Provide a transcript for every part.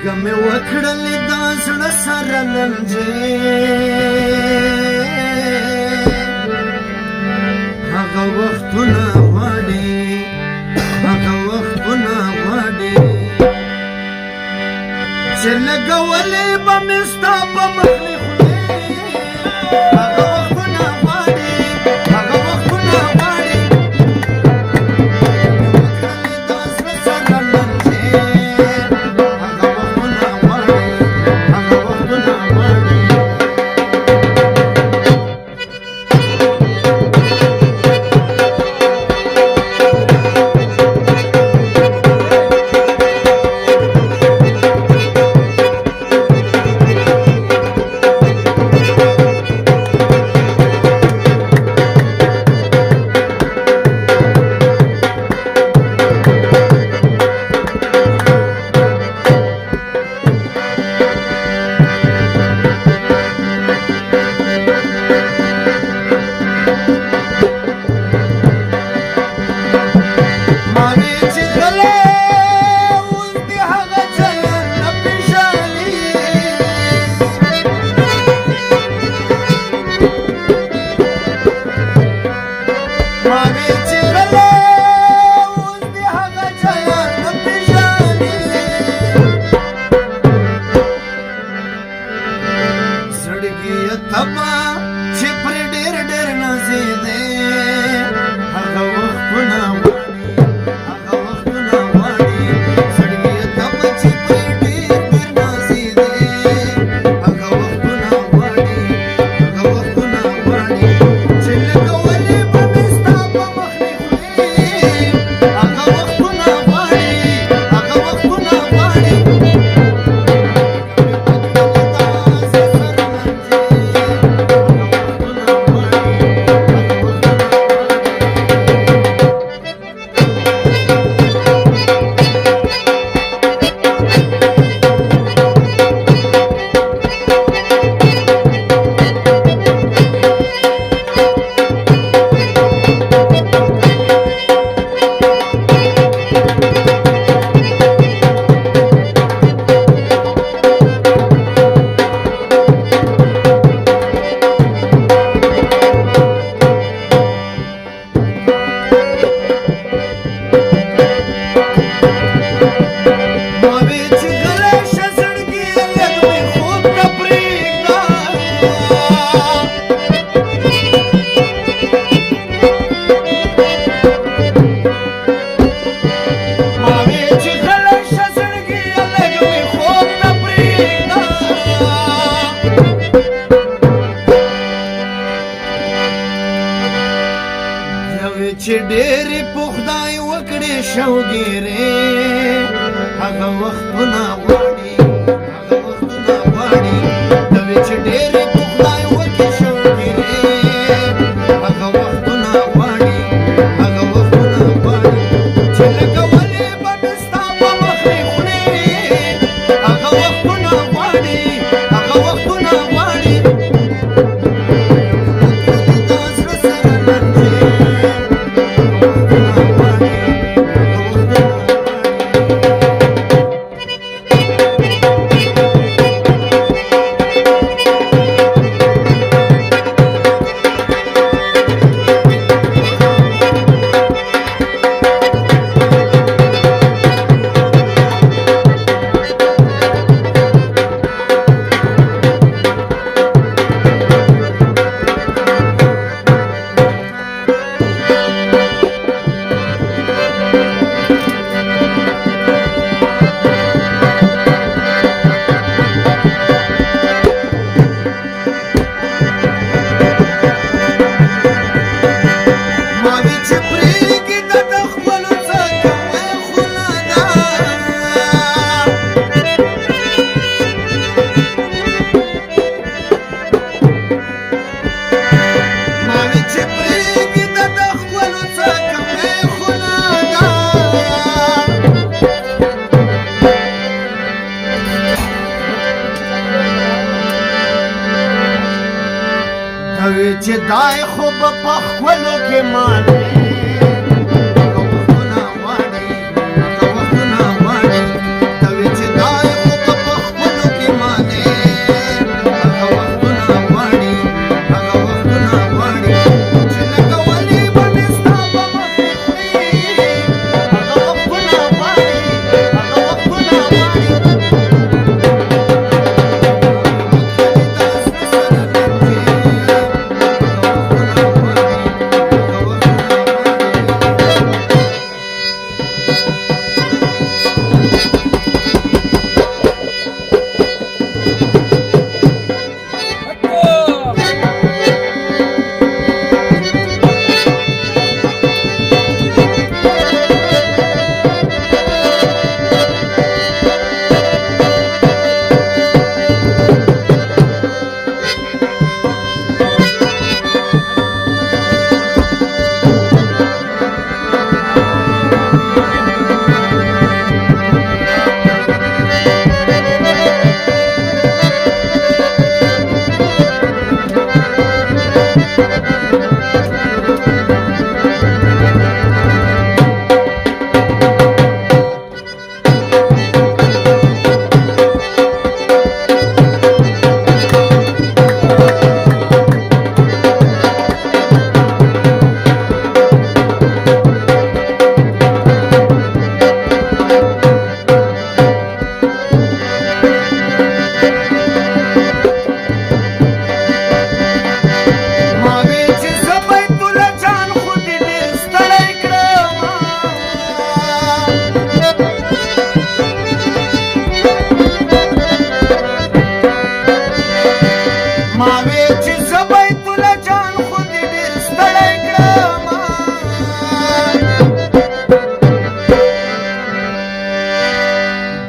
غمه وکړلې د زړه سره لمجې هغه وختونه غواړي هغه وختونه غواړي چې لګولې به مې ستا په مخې خولې هغه وختونه غواړي هغه وختونه غواړي وکړلې د زړه سره لمجې هغه وختونه غواړي هغه وختونه غواړي چې ډېرې په خدای وکړې شوګیرې هغه وختونه غواړي هغه وختونه غواړي دوی چې ډېرې په خدای وکړې شوګیرې هغه وختونه غواړي هغه وختونه غواړي چې لګولې به مې ستا په مخې خولې هغه وختونه غواړي هغه وختونه غواړي چې دای خو په خپلو کې مانه هغه وختونه غواړي هغه وختونه غواړي دوی چې دای خو په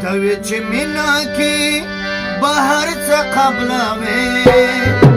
ته وې چې مینا کې به هر څه قبله وې